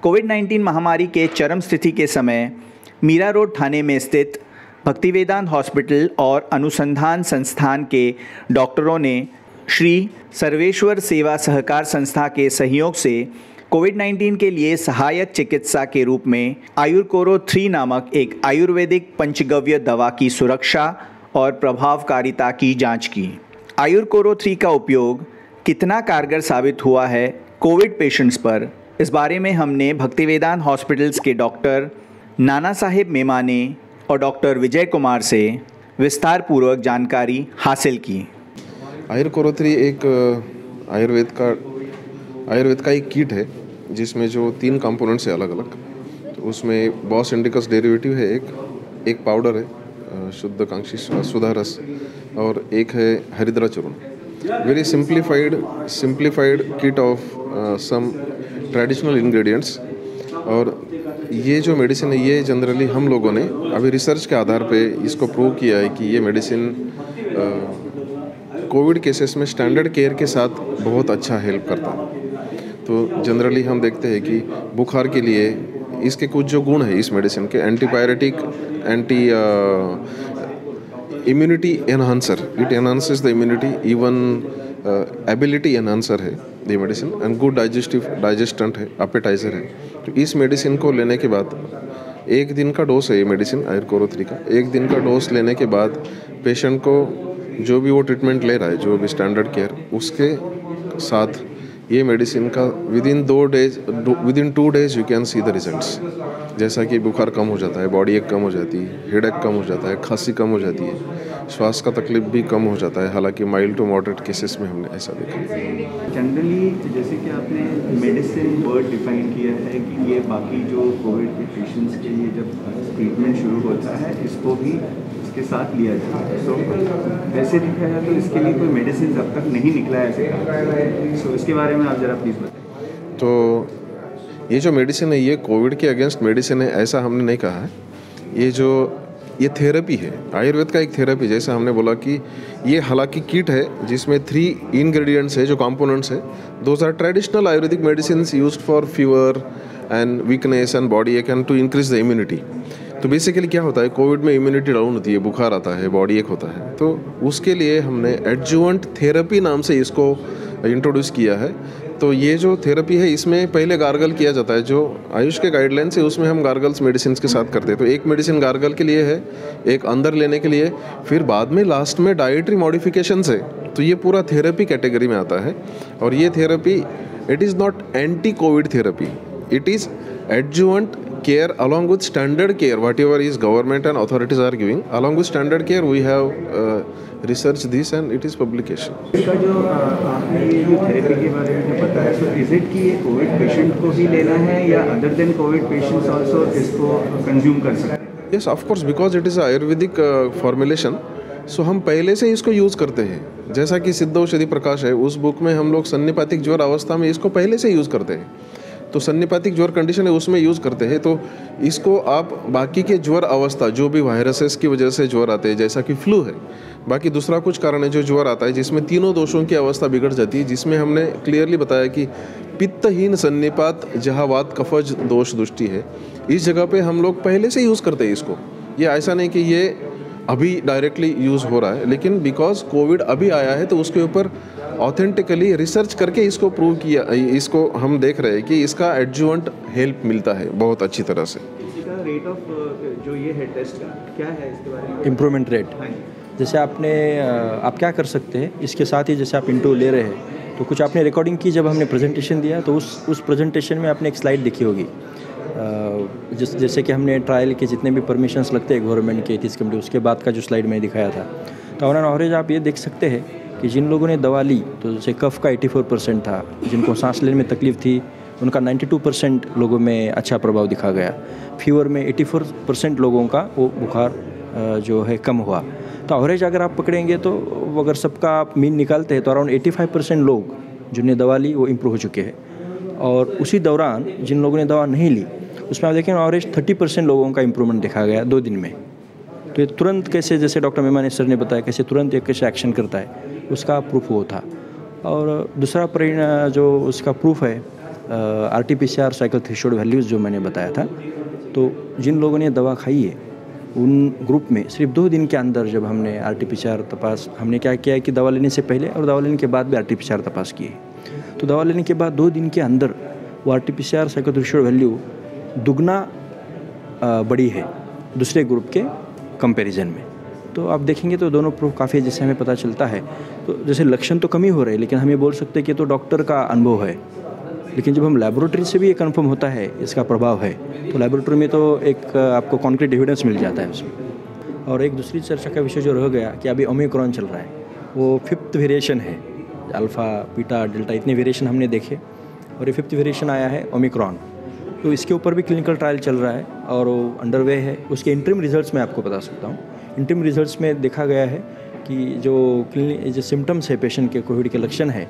कोविड-19 महामारी के चरम स्थिति के समय मीरा रोड थाने में स्थित भक्तिवेदांत हॉस्पिटल और अनुसंधान संस्थान के डॉक्टरों ने श्री सर्वेश्वर सेवा सहकार संस्था के सहयोग से कोविड-19 के लिए सहायक चिकित्सा के रूप में आयुर्कोरो 3 नामक एक आयुर्वेदिक पंचगव्य दवा की सुरक्षा और प्रभावकारिता की जांच की। आयुर्कोरो 3 का उपयोग कितना कारगर साबित हुआ है कोविड पेशेंट्स पर, इस बारे में हमने भक्तिवेदांत हॉस्पिटल्स के डॉक्टर नाना साहेब मेमाने और डॉक्टर विजय कुमार से विस्तार पूर्वक जानकारी हासिल की। आयुर्कोरो 3 एक आयुर्वेद का एक किट है जिसमें जो 3 कंपोनेंट्स है अलग अलग। तो उसमें बॉस इंडिकस डेरिवेटिव है, एक पाउडर है शुद्ध कांक्षी सुधा रस, और एक है हरिद्रा चूर्ण। Very simplified kit of some traditional ingredients. और ये जो मेडिसिन है ये जनरली हम लोगों ने अभी रिसर्च के आधार पे इसको प्रूव किया है कि ये मेडिसिन कोविड केसेस में स्टैंडर्ड केयर के साथ बहुत अच्छा हेल्प करता है। तो जनरली हम देखते हैं कि बुखार के लिए इसके कुछ जो गुण है इस मेडिसिन के, antipyretic, anti immunity enhancer, it enhances the immunity, even ability enhancer है ये मेडिसिन, एंड गुड डाइजेस्टेंट है, एपेटाइजर है। तो इस मेडिसिन को लेने के बाद 1 दिन का डोज है ये मेडिसिन आयुर्कोरो 3 का। 1 दिन का डोज लेने के बाद पेशेंट को जो भी वो ट्रीटमेंट ले रहा है, जो भी स्टैंडर्ड केयर, उसके साथ ये मेडिसिन का within 2 days you can see the results. जैसा कि बुखार कम हो जाता है, बॉडी एक कम हो जाती है, हेडेक कम हो जाता है, खांसी कम हो जाती है, श्वास का तकलीफ भी कम हो जाता है। हालांकि माइल्ड टू मॉडरेट केसेस में हमने ऐसा देखा। जनरली जैसे कि आपने मेडिसिन वर्ड डिफाइन किया है कि ये बाकी जो कोविड के पेशेंट्स के लिए जब ट्रीटमेंट शुरू होता है इसको भी इसके साथ लिया जाता है। सो वैसे देखा जाए तो इसके लिए कोई मेडिसिन अब तक नहीं निकला है ऐसे। सो इसके बारे में आप ज़रा प्लीज़ बताएं। तो ये जो मेडिसिन है ये कोविड के अगेंस्ट मेडिसिन है ऐसा हमने नहीं कहा है। ये थेरेपी है, आयुर्वेद का एक थेरेपी। जैसा हमने बोला कि ये हालांकि किट है जिसमें 3 इंग्रेडिएंट्स है, जो कंपोनेंट्स है, those are traditional ayurvedic medicines used for fever and weakness and body ache and to increase the immunity. तो बेसिकली क्या होता है, कोविड में इम्यूनिटी डाउन होती है, बुखार आता है, बॉडी एक होता है, तो उसके लिए हमने एडजुवेंट थेरेपी नाम से इसको इंट्रोड्यूस किया है। तो ये जो थेरेपी है इसमें पहले गार्गल किया जाता है, जो आयुष के गाइडलाइंस है उसमें हम गार्गल्स मेडिसिन के साथ करते हैं। तो एक मेडिसिन गार्गल के लिए है, एक अंदर लेने के लिए, फिर बाद में लास्ट में डाइटरी मॉडिफिकेशंस है। तो ये पूरा थेरेपी कैटेगरी में आता है। और ये therapy it is not anti Covid therapy, it is adjuvant care along with standard care whatever is government and authorities are giving. Along with standard care we have researched this and it is publication. इसका जो आपने ये जो therapy के बारे में बताया, so is it कि ये कोविड पेशेंट को भी लेना है या other than covid patients also इसको कंज्यूम कर सकते हैं? Yes, of course, because it is ayurvedic formulation. So हम पहले से इसको यूज़ करते हैं। जैसा कि सिद्ध औषधि प्रकाश है उस बुक में हम लोग सन्निपातिक ज्वर अवस्था में इसको पहले से यूज़ करते हैं। तो सन्निपातिक ज्वर कंडीशन है उसमें यूज़ करते हैं। तो इसको आप बाकी के ज्वर अवस्था, जो भी वायरसेस की वजह से ज्वर आते हैं, जैसा कि फ्लू है, बाकी दूसरा कुछ कारण है जो ज्वर आता है जिसमें तीनों दोषों की अवस्था बिगड़ जाती है, जिसमें हमने क्लियरली बताया कि पित्तहीन सन्निपात जहाँ वात कफज दोष दृष्टि है, इस जगह पे हम लोग पहले से यूज़ करते हैं इसको। ये ऐसा नहीं कि ये अभी डायरेक्टली यूज़ हो रहा है, लेकिन बिकॉज कोविड अभी आया है तो उसके ऊपर ऑथेंटिकली रिसर्च करके इसको प्रूव किया, इसको हम देख रहे हैं कि इसका एडजुवेंट हेल्प मिलता है बहुत अच्छी तरह से। इसका रेट ऑफ जो ये है टेस्ट का क्या है, इसके बारे में? इम्प्रूवमेंट रेट जैसे आप क्या कर सकते हैं इसके साथ ही, जैसे आप इंटरव्यू ले रहे हैं तो कुछ आपने रिकॉर्डिंग की, जब हमने प्रेजेंटेशन दिया तो उस प्रेजेंटेशन में आपने एक स्लाइड देखी होगी, जैसे कि हमने ट्रायल के जितने भी परमिशंस लगते हैं गवर्नमेंट के 30 कमिटी, उसके बाद का जो स्लाइड मैंने दिखाया था। तो ऑन एन एवरेज आप ये देख सकते हैं कि जिन लोगों ने दवा ली तो जैसे कफ का 84% था, जिनको सांस लेने में तकलीफ थी उनका 92% लोगों में अच्छा प्रभाव दिखा गया, फीवर में 84% लोगों का वो बुखार जो है कम हुआ। तो एवरेज अगर आप पकड़ेंगे तो अगर सबका आप मीन निकालते हैं तो अराउंड 85% लोग जिन्हें दवा ली वो इम्प्रूव हो चुके हैं। और उसी दौरान जिन लोगों ने दवा नहीं ली उसमें आप देखें एवरेज 30% लोगों का इम्प्रूवमेंट देखा गया 2 दिन में। तो ये तुरंत कैसे, जैसे डॉक्टर मेमाने सर ने बताया, कैसे तुरंत एक कैसे एक्शन करता है उसका प्रूफ वो था। और दूसरा परिणाम जो उसका प्रूफ है RT-PCR साइकिल थ्रेशोल्ड वैल्यूज़ जो मैंने बताया था, तो जिन लोगों ने दवा खाई है उन ग्रुप में सिर्फ 2 दिन के अंदर जब हमने RT-PCR तपास, हमने क्या किया है कि दवा लेने से पहले और दवा लेने के बाद भी RT-PCR तपास किए। तो दवा लेने के बाद 2 दिन के अंदर वो RT-PCR साइकिल थ्रेशोल्ड वैल्यू दुगना बड़ी है दूसरे ग्रुप के कंपैरिजन में। तो आप देखेंगे तो दोनों प्रूफ काफ़ी, जैसे हमें पता चलता है, तो जैसे लक्षण तो कम ही हो रहे हैं, लेकिन हम ये बोल सकते हैं कि तो डॉक्टर का अनुभव है। लेकिन जब हम लैबोरेटरी से भी ये कन्फर्म होता है इसका प्रभाव है, तो लैबोरेटरी में तो एक आपको कॉन्क्रीट एविडेंस मिल जाता है उसमें। और एक दूसरी चर्चा का विषय जो रह गया कि अभी ओमिक्रॉन चल रहा है, वो 5th वेरिएशन है। अल्फ़ा, बीटा, डेल्टा इतने वेरिएशन हमने देखे और ये 5th वेरिएशन आया है ओमिक्रॉन। तो इसके ऊपर भी क्लिनिकल ट्रायल चल रहा है और वो अंडरवे है। उसके इंटरिम रिजल्ट्स मैं आपको बता सकता हूँ। इंटरिम रिजल्ट्स में देखा गया है कि जो सिम्टम्स है पेशेंट के, कोविड के लक्षण है,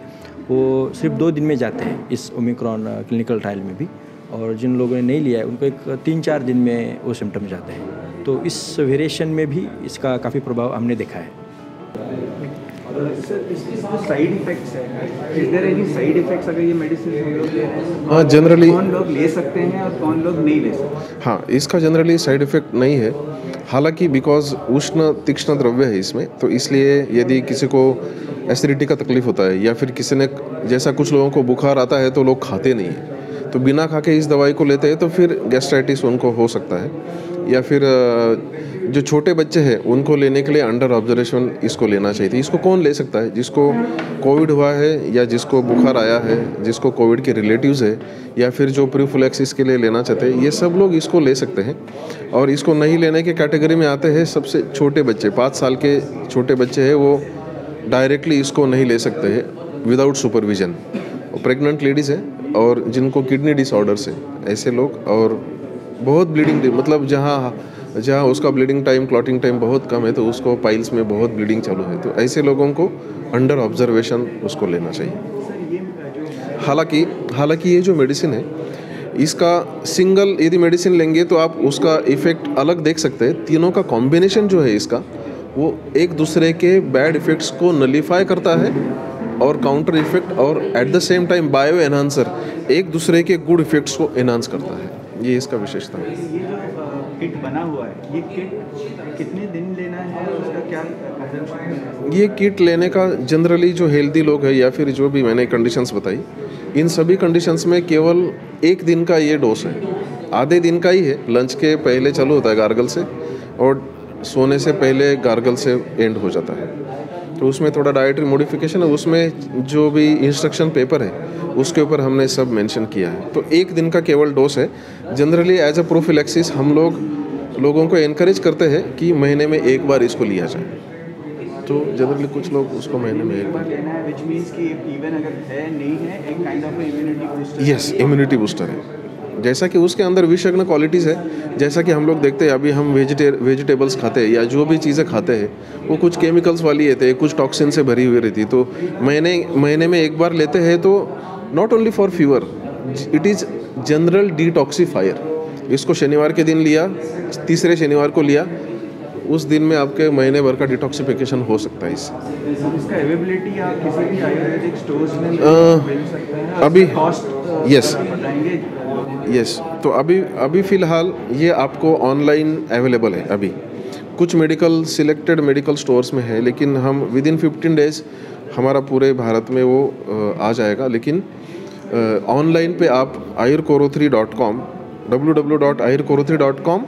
वो सिर्फ 2 दिन में जाते हैं इस ओमिक्रॉन क्लिनिकल ट्रायल में भी, और जिन लोगों ने नहीं लिया है उनको एक 3-4 दिन में वो सिम्टम जाते हैं। तो इस वेरिएशन में भी इसका काफ़ी प्रभाव हमने देखा है। साइड इफेक्ट्स है, is there any side effects अगर ये मेडिसिन हम लोग ले रहे हैं? हाँ, जनरली कौन लोग ले सकते हैं और कौन लोग नहीं ले सकते? हाँ, इसका जनरली साइड इफ़ेक्ट नहीं है, हालांकि बिकॉज उष्ण तीक्ष्ण द्रव्य है इसमें, तो इसलिए यदि किसी को एसिडिटी का तकलीफ होता है या फिर किसी ने, जैसा कुछ लोगों को बुखार आता है तो लोग खाते नहीं हैं, तो बिना खा के इस दवाई को लेते हैं तो फिर गैस्ट्राइटिस उनको हो सकता है। या फिर जो छोटे बच्चे हैं उनको लेने के लिए अंडर ऑब्जर्वेशन इसको लेना चाहिए। इसको कौन ले सकता है? जिसको कोविड हुआ है या जिसको बुखार आया है, जिसको कोविड के रिलेटिव्स है, या फिर जो प्रोफिलैक्सिस के लिए लेना चाहते हैं, ये सब लोग इसको ले सकते हैं। और इसको नहीं लेने के कैटेगरी में आते हैं सबसे छोटे बच्चे, 5 साल के छोटे बच्चे हैं, वो डायरेक्टली इसको नहीं ले सकते हैं विदाउट सुपरविजन। प्रेग्नेंट लेडीज़ हैं और जिनको किडनी डिसऑर्डर्स है, ऐसे लोग, और बहुत ब्लीडिंग, मतलब जहाँ उसका ब्लीडिंग टाइम, क्लॉटिंग टाइम बहुत कम है, तो उसको पाइल्स में बहुत ब्लीडिंग चालू है, तो ऐसे लोगों को अंडर ऑब्जर्वेशन उसको लेना चाहिए। हालांकि ये जो मेडिसिन है, इसका सिंगल यदि मेडिसिन लेंगे तो आप उसका इफ़ेक्ट अलग देख सकते हैं। तीनों का कॉम्बिनेशन जो है इसका, वो एक दूसरे के बैड इफ़ेक्ट्स को नलीफाई करता है और काउंटर इफ़ेक्ट, और at the same time bio enhancer एक दूसरे के गुड इफ़ेक्ट्स को एनहांस करता है। ये इसका विशेषता है। ये जो किट बना हुआ है, ये किट कितने दिन लेना है और उसका क्या कंजम्पशन है? ये किट लेने का जनरली जो हेल्दी लोग हैं या फिर जो भी मैंने कंडीशंस बताई, इन सभी कंडीशंस में केवल 1 दिन का ये डोज है, आधे दिन का ही है। लंच के पहले चालू होता है गार्गल से, और सोने से पहले गार्गल से एंड हो जाता है। तो उसमें थोड़ा डाइटरी मॉडिफिकेशन है, उसमें जो भी इंस्ट्रक्शन पेपर है उसके ऊपर हमने सब मेंशन किया है। तो 1 दिन का केवल डोज है। जनरली एज अ प्रोफिलैक्सिस हम लोगों को एनकरेज करते हैं कि महीने में 1 बार इसको लिया जाए। तो जनरली कुछ लोग उसको महीने में 1 बार लेना है, व्हिच मींस कि इवन अगर है नहीं है, एक kind of immunity booster. Yes, immunity booster है। जैसा कि उसके अंदर विषग्न क्वालिटीज़ है, जैसा कि हम लोग देखते हैं अभी हम वेजिटेबल्स खाते हैं या जो भी चीज़ें खाते हैं, वो कुछ केमिकल्स वाली रहते हैं, कुछ टॉक्सिन से भरी हुई रहती है। तो महीने में 1 बार लेते हैं तो not only for fever, it is general detoxifier. इसको शनिवार के दिन लिया, तीसरे शनिवार को लिया, उस दिन में आपके महीने भर का डिटॉक्सिफिकेशन हो सकता है इससे। इसका अवेलेबिलिटी आप किसी भी आयुर्वेदिक स्टोर्स में मिल सकते हैं? अभी कॉस्ट यस बताएंगे? यस, तो अभी फ़िलहाल ये आपको ऑनलाइन अवेलेबल है। अभी कुछ सिलेक्टेड मेडिकल स्टोर्स में है, लेकिन हम विदिन 15 डेज़ हमारा पूरे भारत में वो आ जाएगा। लेकिन ऑनलाइन पे आप ayurkoro3.com, www.ayurkoro3.com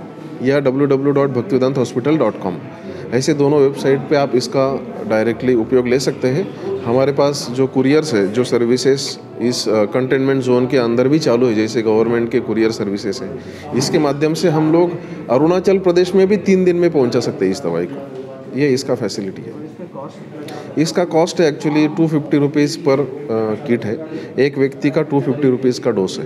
या www.bhaktivedanthospital.com, ऐसे दोनों वेबसाइट पे आप इसका डायरेक्टली उपयोग ले सकते हैं। हमारे पास जो कुरियर्स है, जो सर्विसेज इस कंटेनमेंट जोन के अंदर भी चालू है, जैसे गवर्नमेंट के कुरियर सर्विसेज है, इसके माध्यम से हम लोग अरुणाचल प्रदेश में भी 3 दिन में पहुंचा सकते हैं इस दवाई को। ये इसका फैसिलिटी है। इसका कॉस्ट है एक्चुअली 250 रुपीज़ पर किट है। एक व्यक्ति का 250 रुपीज़ का डोज है।